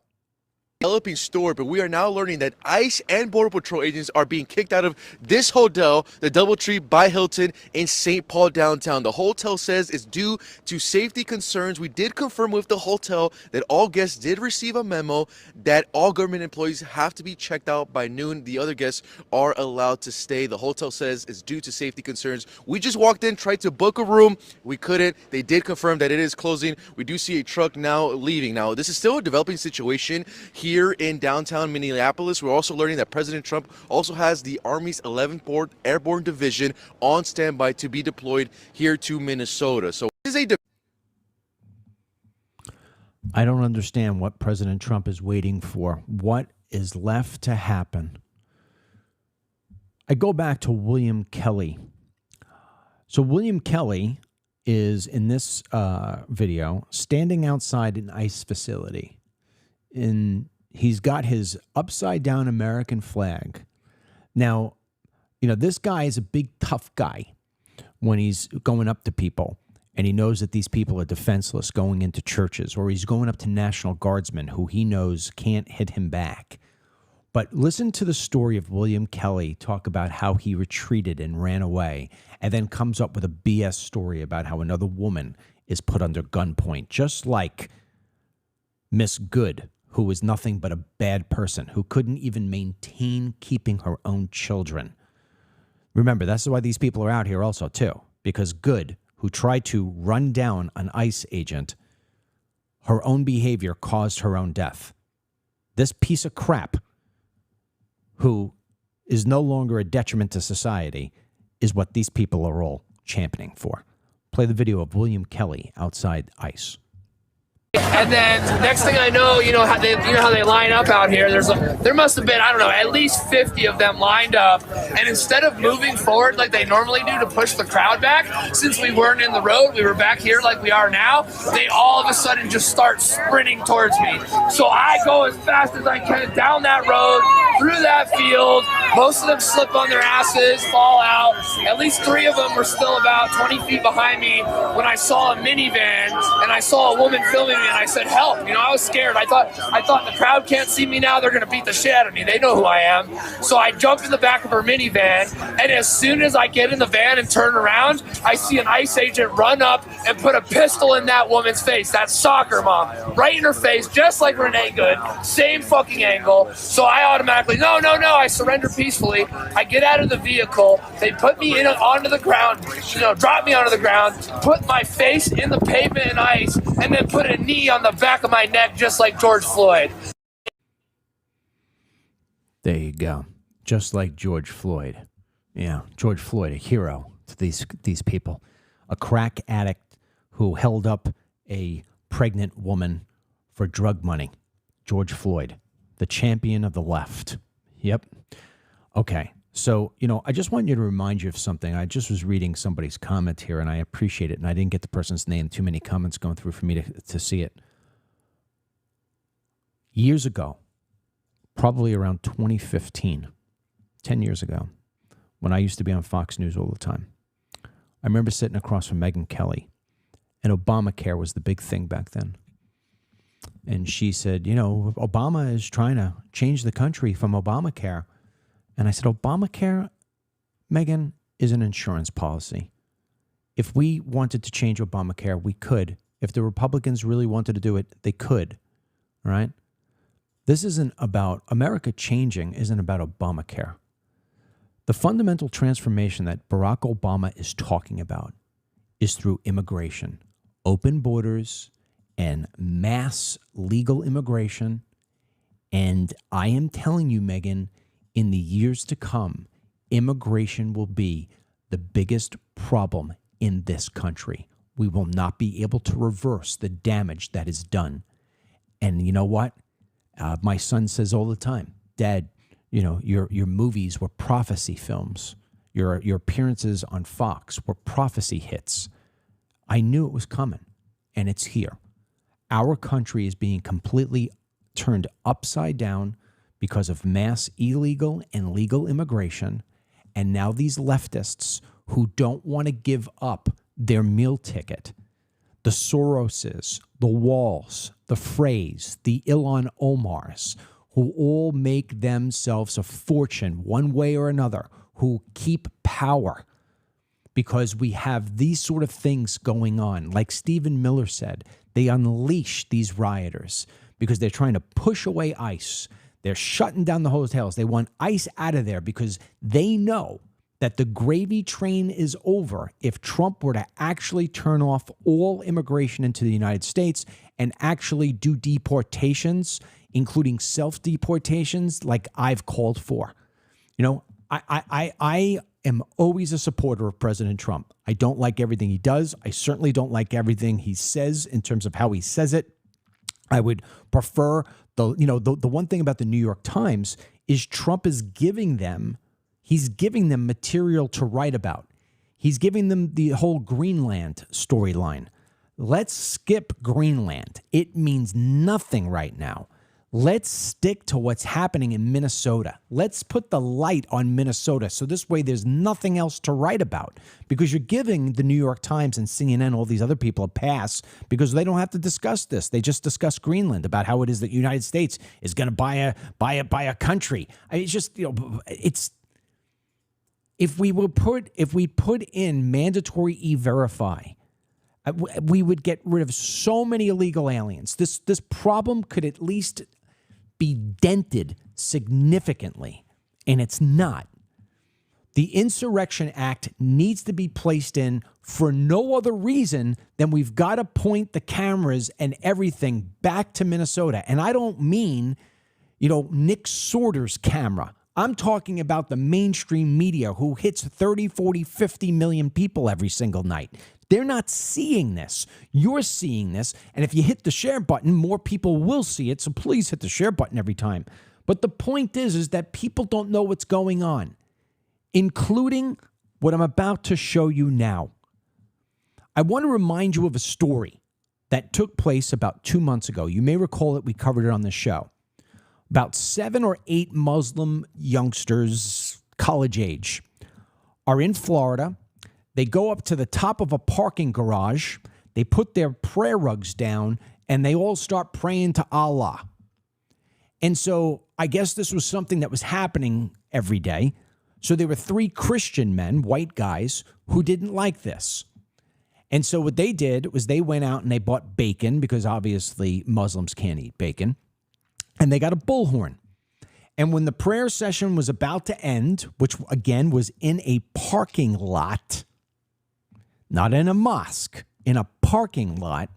Developing story, but we are now learning that ICE and Border Patrol agents are being kicked out of this hotel, the DoubleTree by Hilton in St. Paul downtown. The hotel says it's due to safety concerns. We did confirm with the hotel that all guests did receive a memo that all government employees have to be checked out by noon. The other guests are allowed to stay. The hotel says it's due to safety concerns. We just walked in, tried to book a room. We couldn't. They did confirm that it is closing. We do see a truck now leaving. Now, this is still a developing situation here in downtown Minneapolis. We're also learning that President Trump also has the Army's 11th Airborne Division on standby to be deployed here to Minnesota. So this is I don't understand what President Trump is waiting for. What is left to happen? I go back to William Kelly. So William Kelly is in this video standing outside an ICE facility. He's got his upside down American flag. Now, you know, this guy is a big, tough guy when he's going up to people and he knows that these people are defenseless going into churches, or he's going up to National Guardsmen who he knows can't hit him back. But listen to the story of William Kelly talk about how he retreated and ran away and then comes up with a BS story about how another woman is put under gunpoint, just like Miss Good, who was nothing but a bad person, who couldn't even maintain keeping her own children. Remember, that's why these people are out here also, too, because Good, who tried to run down an ICE agent, her own behavior caused her own death. This piece of crap, who is no longer a detriment to society, is what these people are all championing for. Play the video of William Kelly outside ICE. And then next thing I know, you know how they line up out here. There must have been, I don't know, at least 50 of them lined up. And instead of moving forward like they normally do to push the crowd back, since we weren't in the road, we were back here like we are now, they all of a sudden just start sprinting towards me. So I go as fast as I can down that road, through that field. Most of them slip on their asses, fall out. At least 3 of them were still about 20 feet behind me when I saw a minivan and I saw a woman filming me me, and I said, help. I was scared. I thought the crowd can't see me now. They're going to beat the shit out of me. They know who I am. So I jumped in the back of her minivan, and as soon as I get in the van and turn around, I see an ICE agent run up and put a pistol in that woman's face, that soccer mom, right in her face, just like Renee Good, same fucking angle. So I automatically, no, I surrender peacefully. I get out of the vehicle. They put me onto the ground, drop me onto the ground, put my face in the pavement and ice, and then put a knee on the back of my neck, just like George Floyd. There you go. Just like George Floyd. Yeah, George Floyd, a hero to these people. A crack addict who held up a pregnant woman for drug money. George Floyd, the champion of the left. Yep. Okay. So, I just want you to remind you of something. I just was reading somebody's comment here, and I appreciate it, and I didn't get the person's name. Too many comments going through for me to see it. Years ago, probably around 2015, 10 years ago, when I used to be on Fox News all the time, I remember sitting across from Megyn Kelly, and Obamacare was the big thing back then. And she said, Obama is trying to change the country from Obamacare. And I said, Obamacare, Megan, is an insurance policy. If we wanted to change Obamacare, we could. If the Republicans really wanted to do it, they could. All right? This isn't about America changing, isn't about Obamacare. The fundamental transformation that Barack Obama is talking about is through immigration, open borders, and mass legal immigration. And I am telling you, Megan, in the years to come, immigration will be the biggest problem in this country. We will not be able to reverse the damage that is done. And you know what? My son says all the time, Dad, your movies were prophecy films. Your appearances on Fox were prophecy hits. I knew it was coming, and it's here. Our country is being completely turned upside down because of mass illegal and legal immigration, and now these leftists who don't want to give up their meal ticket, the Soroses, the Walls, the Freys, the Ilhan Omars, who all make themselves a fortune one way or another, who keep power because we have these sort of things going on. Like Stephen Miller said, they unleash these rioters because they're trying to push away ICE. They're shutting down the hotels. They want ICE out of there because they know that the gravy train is over if Trump were to actually turn off all immigration into the United States and actually do deportations, including self-deportations like I've called for. I am always a supporter of President Trump. I don't like everything he does. I certainly don't like everything he says in terms of how he says it. I would prefer the one thing about the New York Times is Trump is giving them material to write about. He's giving them the whole Greenland storyline. Let's skip Greenland. It means nothing right now. Let's stick to what's happening in Minnesota. Let's put the light on Minnesota so this way there's nothing else to write about, because you're giving the New York Times and CNN, all these other people, a pass because they don't have to discuss this. They just discuss Greenland, about how it is that the United States is going to buy a country. It's just, it's if we put in mandatory E-Verify, we would get rid of so many illegal aliens. This problem could at least be dented significantly, and it's not. The Insurrection Act needs to be placed in for no other reason than we've got to point the cameras and everything back to Minnesota. And I don't mean, Nick Sorter's camera. I'm talking about the mainstream media who hits 30, 40, 50 million people every single night. They're not seeing this. You're seeing this. And if you hit the share button, more people will see it. So please hit the share button every time. But the point is that people don't know what's going on, including what I'm about to show you now. I want to remind you of a story that took place about 2 months ago. You may recall that we covered it on the show. About 7 or 8 Muslim youngsters, college age, are in Florida. They go up to the top of a parking garage. They put their prayer rugs down and they all start praying to Allah. And so I guess this was something that was happening every day. So there were 3 Christian men, white guys, who didn't like this. And so what they did was they went out and they bought bacon, because obviously Muslims can't eat bacon. And they got a bullhorn. And when the prayer session was about to end, which again was in a parking lot, not in a mosque, in a parking lot,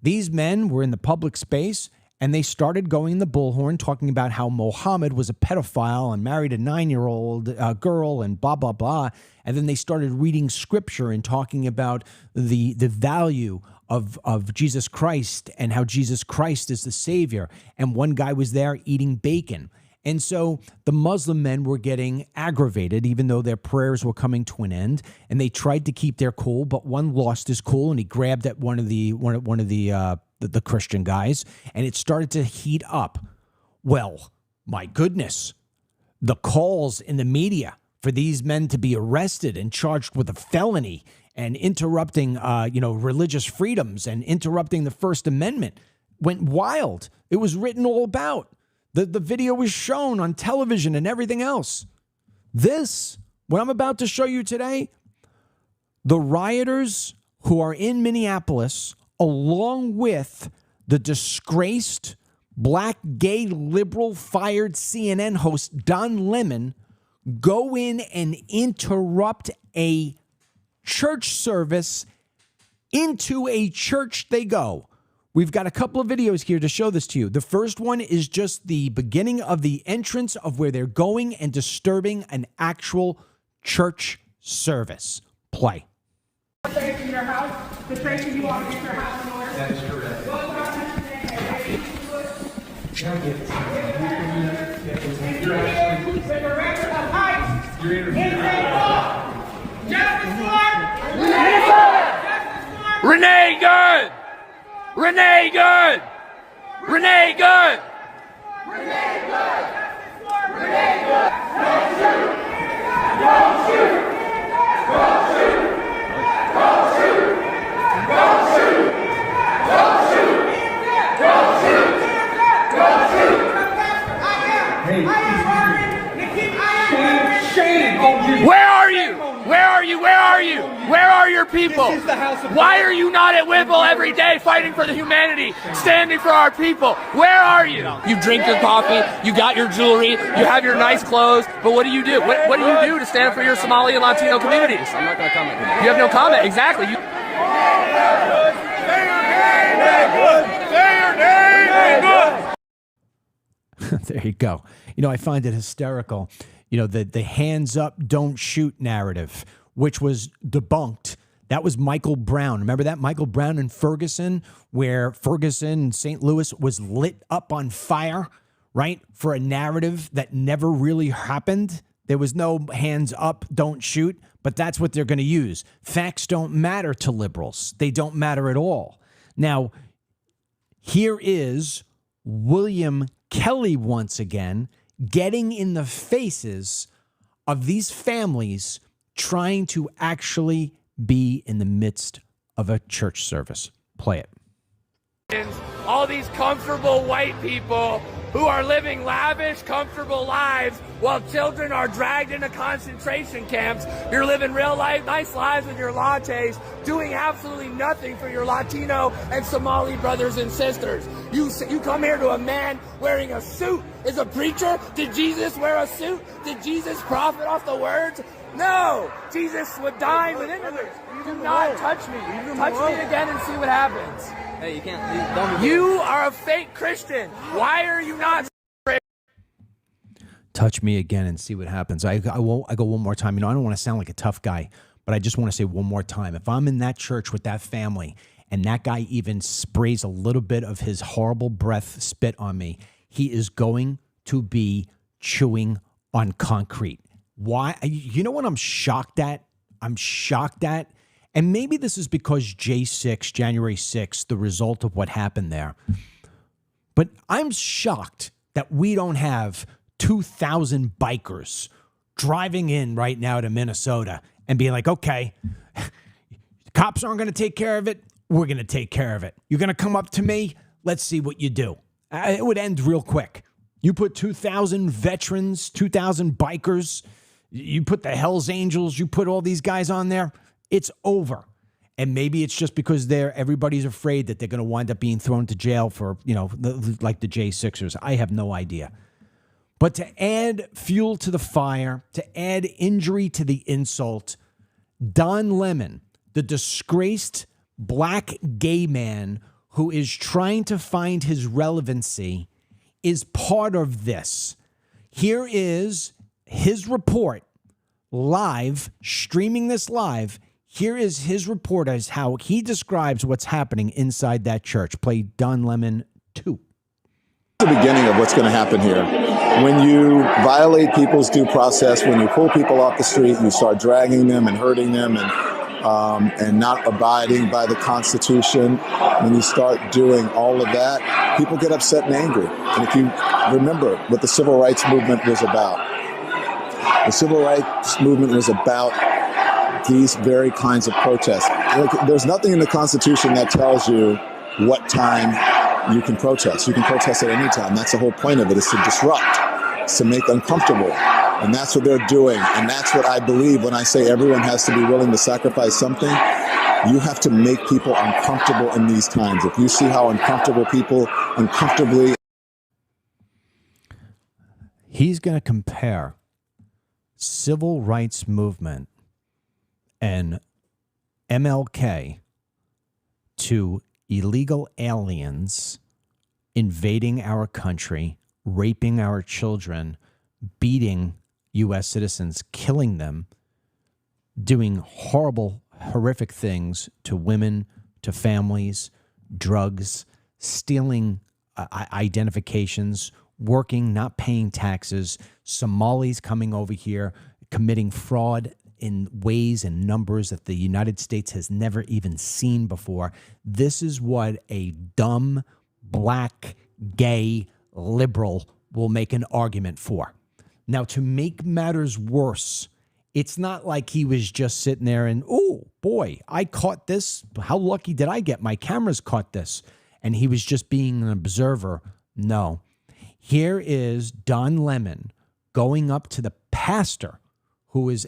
these men were in the public space and they started going the bullhorn, talking about how Muhammad was a pedophile and married a 9-year-old girl and blah, blah, blah. And then they started reading scripture and talking about the value of Jesus Christ and how Jesus Christ is the Savior. And one guy was there eating bacon. And so the Muslim men were getting aggravated, even though their prayers were coming to an end. And they tried to keep their cool, but one lost his cool and he grabbed at one of the Christian guys, and it started to heat up. Well, my goodness, the calls in the media for these men to be arrested and charged with a felony and interrupting, religious freedoms and interrupting the First Amendment went wild. It was written all about. The video was shown on television and everything else. This, what I'm about to show you today, the rioters who are in Minneapolis, along with the disgraced black gay liberal fired CNN host Don Lemon, go in and interrupt a church service. Into a church they go. We've got a couple of videos here to show this to you. The first one is just the beginning of the entrance of where they're going and disturbing an actual church service. Play. In your house, the tracing you want to get your house in order. That is correct. With a record of heights in state law. Justice for Renee Good! Renee Good! Renee Good! Renee Good! Renee Good! Don't shoot! Don't shoot! Don't shoot! Don't shoot! Don't shoot! Don't shoot! Don't shoot! Don't shoot! Where are you? Where are you? Where are you? Where are your people? Why are you not at Whipple every day fighting for the humanity, standing for our people? Where are you? You drink your coffee, you got your jewelry, you have your nice clothes, but what do you do? What do you do to stand for your Somali and Latino communities? I'm not going to comment. You have no comment, exactly. There you go. I find it hysterical. The hands up, don't shoot narrative, which was debunked. That was Michael Brown. Remember that? Michael Brown in Ferguson, where Ferguson, St. Louis, was lit up on fire, right? For a narrative that never really happened. There was no hands up, don't shoot, but that's what they're going to use. Facts don't matter to liberals. They don't matter at all. Now, here is William Kelly once again getting in the faces of these families trying to actually be in the midst of a church service. Play it. All these comfortable white people who are living lavish, comfortable lives while children are dragged into concentration camps. You're living real life, nice lives with your lattes, doing absolutely nothing for your Latino and Somali brothers and sisters. You come here to a man wearing a suit. Is a preacher? Did Jesus wear a suit? Did Jesus profit off the words? No! Jesus would dine with immigrants. Do not touch me. Touch me again and see what happens. Hey, you can't. You are a fake Christian. Why are you not? Touch me again and see what happens. I go one more time. I don't want to sound like a tough guy, but I just want to say one more time. If I'm in that church with that family and that guy even sprays a little bit of his horrible breath spit on me, he is going to be chewing on concrete. Why? You know what I'm shocked at? I'm shocked at. And maybe this is because J6, January 6th, the result of what happened there. But I'm shocked that we don't have 2,000 bikers driving in right now to Minnesota and being like, okay, the cops aren't going to take care of it. we're going to take care of it. You're going to come up to me? Let's see what you do. It would end real quick. You put 2,000 veterans, 2,000 bikers, you put the Hells Angels, you put all these guys on there, it's over. And maybe it's just because everybody's afraid that they're going to wind up being thrown to jail for, like the J6ers. I have no idea. But to add fuel to the fire, to add injury to the insult, Don Lemon, the disgraced black gay man who is trying to find his relevancy, is part of this. Here is his report live, streaming this live. Here is his report as how he describes what's happening inside that church. Play Don Lemon 2. The beginning of what's going to happen here. When you violate people's due process, when you pull people off the street, you start dragging them and hurting them and not abiding by the Constitution, when you start doing all of that, people get upset and angry. And if you remember what the Civil Rights Movement was about, the Civil Rights Movement was about these very kinds of protests. There's nothing in the Constitution that tells you what time you can protest. You can protest at any time. That's the whole point of it, is to disrupt, it's to make uncomfortable. And that's what they're doing. And that's what I believe when I say everyone has to be willing to sacrifice something. You have to make people uncomfortable in these times. If you see how uncomfortable people uncomfortably... He's going to compare civil rights movement and MLK to illegal aliens invading our country, raping our children, beating U.S. citizens, killing them, doing horrible, horrific things to women, to families, drugs, stealing identifications, working, not paying taxes, Somalis coming over here, committing fraud in ways and numbers that the United States has never even seen before. This is what a dumb, black, gay, liberal will make an argument for. Now, to make matters worse, it's not like he was just sitting there and, oh, boy, I caught this. How lucky did I get? My cameras caught this. And he was just being an observer. No. Here is Don Lemon going up to the pastor who is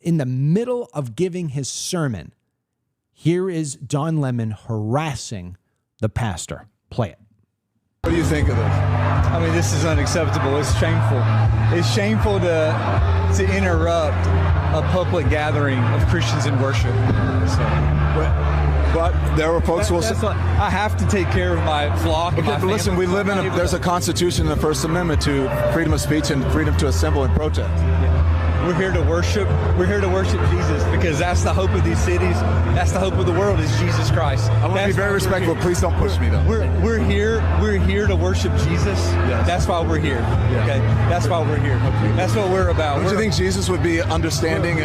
in the middle of giving his sermon. Here is Don Lemon harassing the pastor. Play it. What do you think of this? I mean, this is unacceptable. It's shameful. It's shameful to interrupt a public gathering of Christians in worship. But there were folks who will say, I have to take care of my flock. Okay, but listen, we live in there's a constitution in the First Amendment to freedom of speech and freedom to assemble and protest. We're here to worship. We're here to worship Jesus because that's the hope of these cities. That's the hope of the world is Jesus Christ. I want to be very respectful. Please don't push me, though. We're here to worship Jesus. Yes. That's why we're here. Yeah. Okay, that's why we're here. Okay. That's what we're about. Don't you think Jesus would be understanding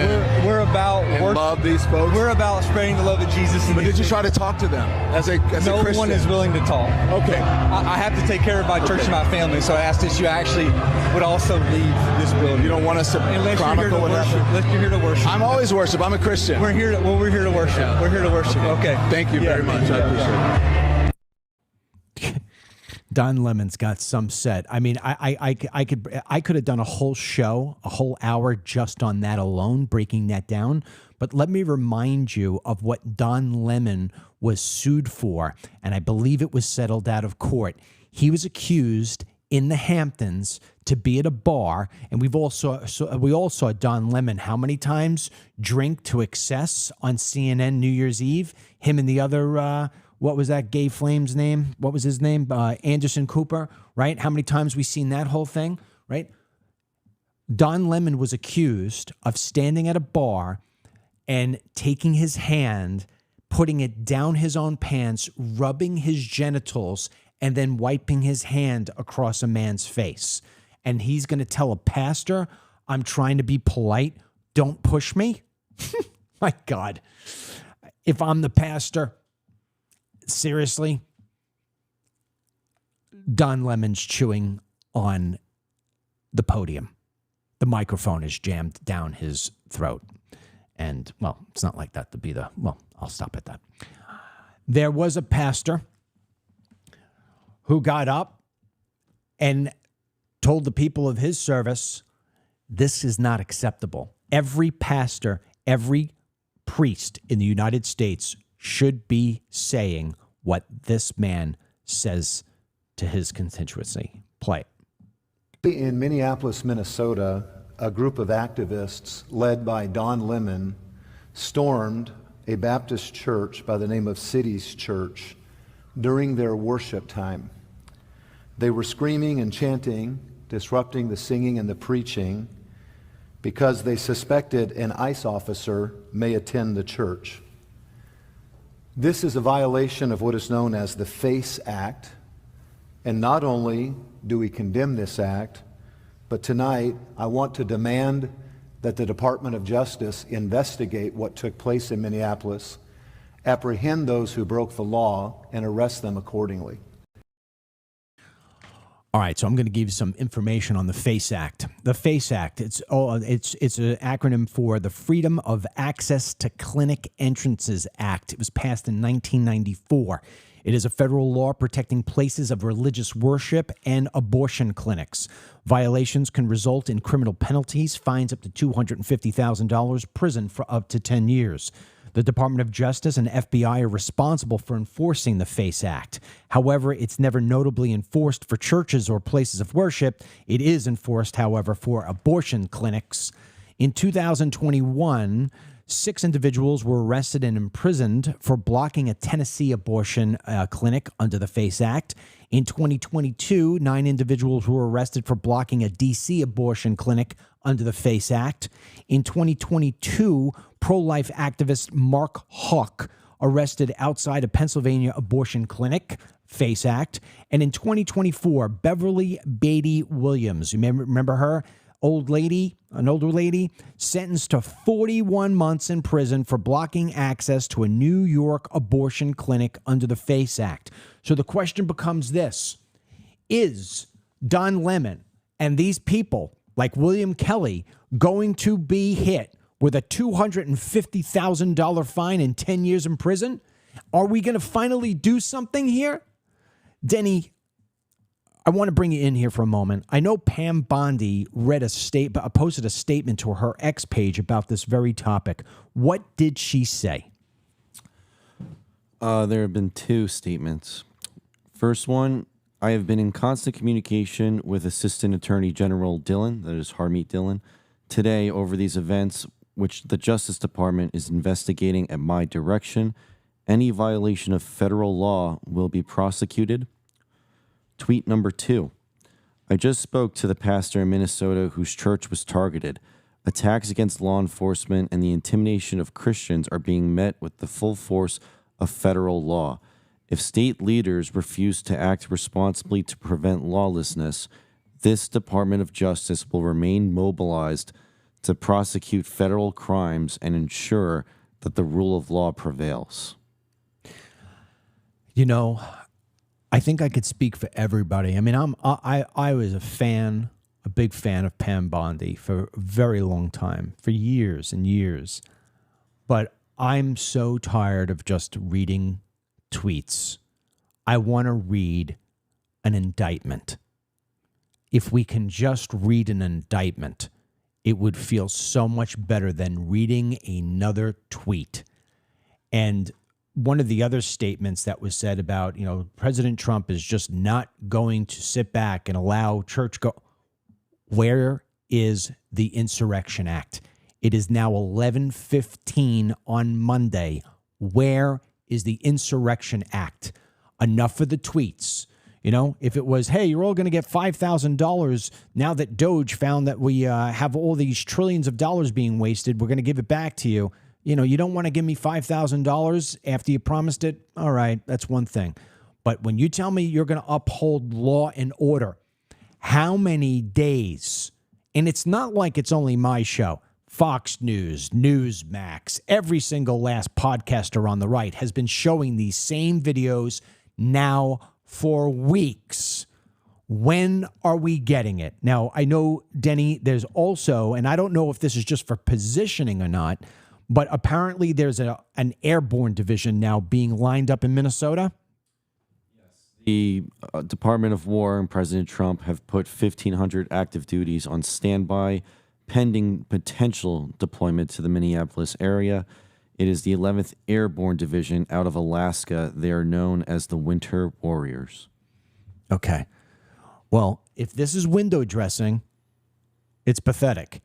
we're about and love these folks? We're about spreading the love of Jesus. But did you try to talk to them as a Christian? No one is willing to talk. Okay. I have to take care of my church and my family, so I asked that you actually would also leave this building. You don't want us to chronicle what happened? Unless you're here to worship. I'm always worship. I'm a Christian. We're here to worship. Yeah. We're here to worship. Okay. Thank you very much. I appreciate it. Don Lemon's got some set. I mean, I could have done a whole show, a whole hour just on that alone, breaking that down. But let me remind you of what Don Lemon was sued for, and I believe it was settled out of court. He was accused in the Hamptons to be at a bar, and we all saw Don Lemon how many times drink to excess on CNN New Year's Eve. Him and the other what was that gay flame's name? What was his name? Anderson Cooper, right? How many times we seen that whole thing, right? Don Lemon was accused of standing at a bar and taking his hand, putting it down his own pants, rubbing his genitals, and then wiping his hand across a man's face. And he's going to tell a pastor, I'm trying to be polite, don't push me? My God. If I'm the pastor, seriously, Don Lemon's chewing on the podium. The microphone is jammed down his throat. And, well, it's not like that to be the, well, I'll stop at that. There was a pastor who got up and told the people of his service, this is not acceptable. Every pastor, every priest in the United States should be saying what this man says to his constituency. Play it. In Minneapolis, Minnesota, a group of activists led by Don Lemon stormed a Baptist church by the name of Cities Church during their worship time. They were screaming and chanting, disrupting the singing and the preaching because they suspected an ICE officer may attend the church. This is a violation of what is known as the FACE Act. And not only do we condemn this act, but tonight I want to demand that the Department of Justice investigate what took place in Minneapolis, apprehend those who broke the law, and arrest them accordingly. All right, so I'm going to give you some information on the FACE Act. The FACE Act, it's an acronym for the Freedom of Access to Clinic Entrances Act. It was passed in 1994. It is a federal law protecting places of religious worship and abortion clinics. Violations can result in criminal penalties, fines up to $250,000, prison for up to 10 years. The Department of Justice and FBI are responsible for enforcing the FACE Act. However, it's never notably enforced for churches or places of worship. It is enforced, however, for abortion clinics. In 2021, 6 individuals were arrested and imprisoned for blocking a Tennessee abortion clinic under the FACE Act. In 2022, 9 individuals were arrested for blocking a D.C. abortion clinic under the FACE Act. In 2022, pro-life activist Mark Hawk arrested outside a Pennsylvania abortion clinic, FACE Act. And in 2024, Beverly Beatty Williams, you remember her? An older lady, sentenced to 41 months in prison for blocking access to a New York abortion clinic under the FACE Act. So the question becomes this: is Don Lemon and these people like William Kelly going to be hit with a $250,000 fine and 10 years in prison? Are we going to finally do something here? Denny, I want to bring you in here for a moment. I know Pam Bondi posted a statement to her X page about this very topic. What did she say? There have been 2 statements. First one, I have been in constant communication with Assistant Attorney General Dillon, that is Harmeet Dillon, today over these events which the Justice Department is investigating at my direction. Any violation of federal law will be prosecuted. Tweet number 2. I just spoke to the pastor in Minnesota whose church was targeted. Attacks against law enforcement and the intimidation of Christians are being met with the full force of federal law. If state leaders refuse to act responsibly to prevent lawlessness, this Department of Justice will remain mobilized to prosecute federal crimes and ensure that the rule of law prevails. You know, I think I could speak for everybody. I mean, I was a big fan of Pam Bondi for a very long time, for years and years. But I'm so tired of just reading tweets. I want to read an indictment. If we can just read an indictment, it would feel so much better than reading another tweet. And one of the other statements that was said about, President Trump is just not going to sit back and allow church go. Where is the Insurrection Act? It is now 11:15 on Monday. Where is the Insurrection Act? Enough of the tweets. If it was, hey, you're all going to get $5,000 now that Doge found that we have all these trillions of dollars being wasted, we're going to give it back to you. You don't want to give me $5,000 after you promised it. All right, that's one thing. But when you tell me you're going to uphold law and order, how many days? And it's not like it's only my show. Fox News, Newsmax, every single last podcaster on the right has been showing these same videos now for weeks. When are we getting it? Now, I know, Denny, there's also, and I don't know if this is just for positioning or not, But apparently there's an airborne division now being lined up in Minnesota. The Department of War and President Trump have put 1,500 active duties on standby, pending potential deployment to the Minneapolis area. It is the 11th Airborne Division out of Alaska. They are known as the Winter Warriors. Okay. Well, if this is window dressing, it's pathetic.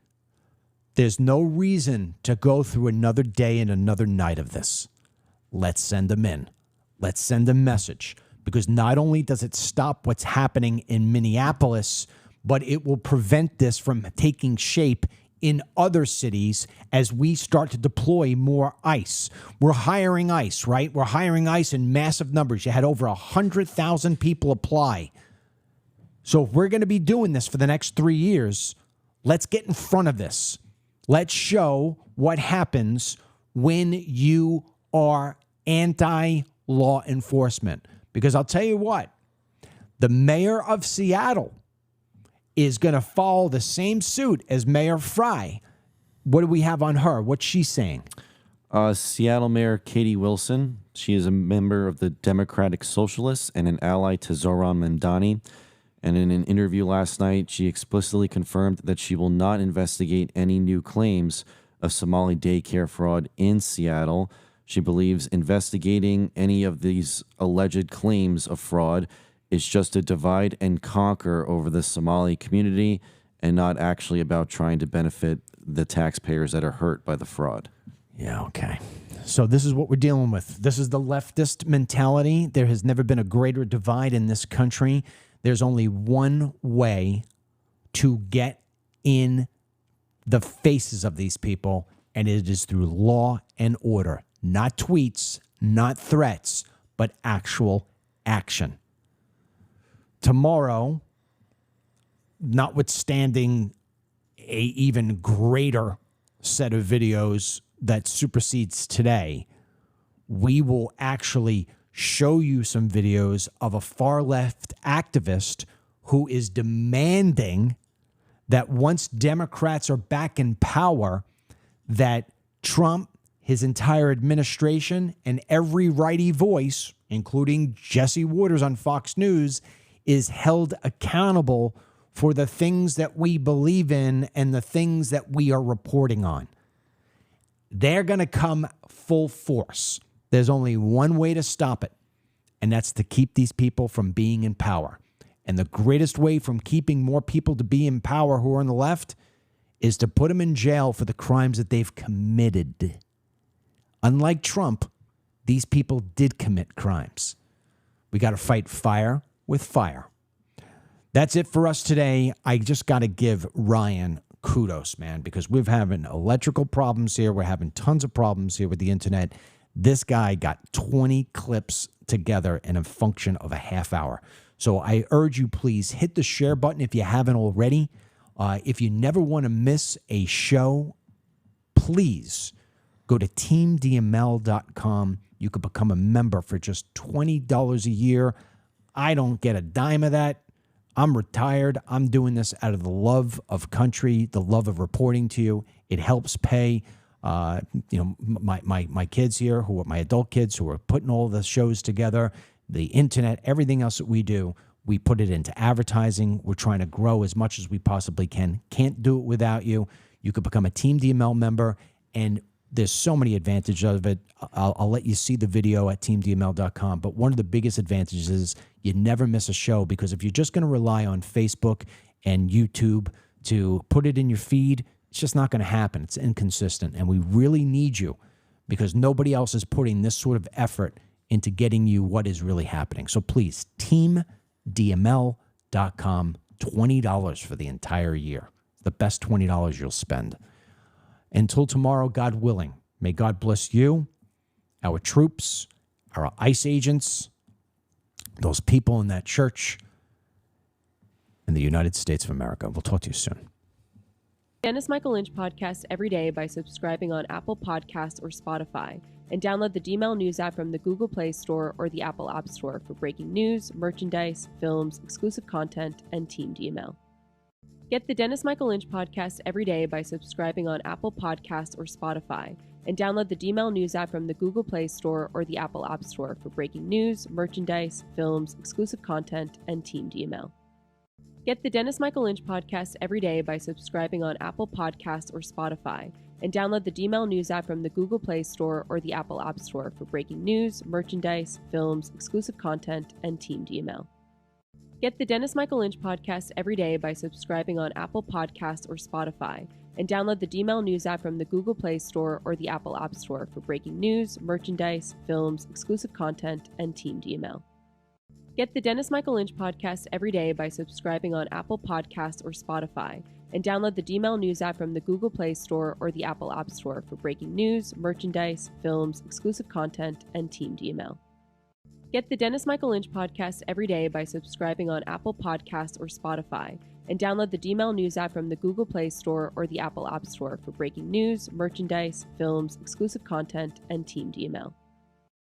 There's no reason to go through another day and another night of this. Let's send them in. Let's send a message. Because not only does it stop what's happening in Minneapolis, but it will prevent this from taking shape in other cities as we start to deploy more ICE. We're hiring ICE, right? We're hiring ICE in massive numbers. You had over 100,000 people apply. So if we're going to be doing this for the next 3 years, let's get in front of this. Let's show what happens when you are anti-law enforcement. Because I'll tell you what, the mayor of Seattle is going to follow the same suit as Mayor Fry. What do we have on her? What's she saying? Seattle Mayor Katie Wilson. She is a member of the Democratic Socialists and an ally to Zoran Mamdani. And in an interview last night, she explicitly confirmed that she will not investigate any new claims of Somali daycare fraud in Seattle. She believes investigating any of these alleged claims of fraud is just a divide and conquer over the Somali community and not actually about trying to benefit the taxpayers that are hurt by the fraud. Yeah, okay. So this is what we're dealing with. This is the leftist mentality. There has never been a greater divide in this country. There's only one way to get in the faces of these people, and it is through law and order. Not tweets, not threats, but actual action. Tomorrow, notwithstanding a even greater set of videos that supersedes today, we will actually show you some videos of a far left activist who is demanding that once Democrats are back in power, that Trump, his entire administration, and every righty voice, including Jesse Waters on Fox News, is held accountable for the things that we believe in and the things that we are reporting on. They're going to come full force. There's only one way to stop it, and that's to keep these people from being in power. And the greatest way from keeping more people to be in power who are on the left is to put them in jail for the crimes that they've committed. Unlike Trump, these people did commit crimes. We got to fight fire with fire. That's it for us today. I just got to give Ryan kudos, man, because we're having electrical problems here. We're having tons of problems here with the internet. This guy got 20 clips together in a function of a half hour. So I urge you, please hit the share button if you haven't already. If you never want to miss a show, please go to TeamDML.com. You could become a member for just $20 a year. I don't get a dime of that. I'm retired. I'm doing this out of the love of country, the love of reporting to you. It helps pay my kids here, who are my adult kids, who are putting all the shows together, the internet, everything else that we do. We put it into advertising. We're trying to grow as much as we possibly can. Can't do it without you. You could become a TeamDML member, and there's so many advantages of it. I'll let you see the video at teamdml.com. But one of the biggest advantages is you never miss a show, because if you're just going to rely on Facebook and YouTube to put it in your feed, it's just not going to happen. It's inconsistent. And we really need you, because nobody else is putting this sort of effort into getting you what is really happening. So please, teamdml.com, $20 for the entire year. The best $20 you'll spend. Until tomorrow, God willing, may God bless you, our troops, our ICE agents, those people in that church, and the United States of America. We'll talk to you soon. Dennis Michael Lynch podcast every day by subscribing on Apple Podcasts or Spotify, and download the DML News App from the Google Play Store or the Apple App Store for breaking news, merchandise, films, exclusive content, and TeamDML. Get the Dennis Michael Lynch podcast every day by subscribing on Apple Podcasts or Spotify, and download the DML News app from the Google Play Store or the Apple App Store for breaking news, merchandise, films, exclusive content, and TeamDML. Get the Dennis Michael Lynch podcast every day by subscribing on Apple Podcasts or Spotify, and download the DML News app from the Google Play Store or the Apple App Store for breaking news, merchandise, films, exclusive content, and TeamDML. Get the Dennis Michael Lynch podcast every day by subscribing on Apple Podcasts or Spotify, and download the DML News app from the Google Play Store or the Apple App Store for breaking news, merchandise, films, exclusive content, and TeamDML. Get the Dennis Michael Lynch podcast every day by subscribing on Apple Podcasts or Spotify, and download the DML News app from the Google Play Store or the Apple App Store for breaking news, merchandise, films, exclusive content, and TeamDML. Get the Dennis Michael Lynch podcast every day by subscribing on Apple Podcasts or Spotify, and download the DML News app from the Google Play Store or the Apple App Store for breaking news, merchandise, films, exclusive content, and TeamDML.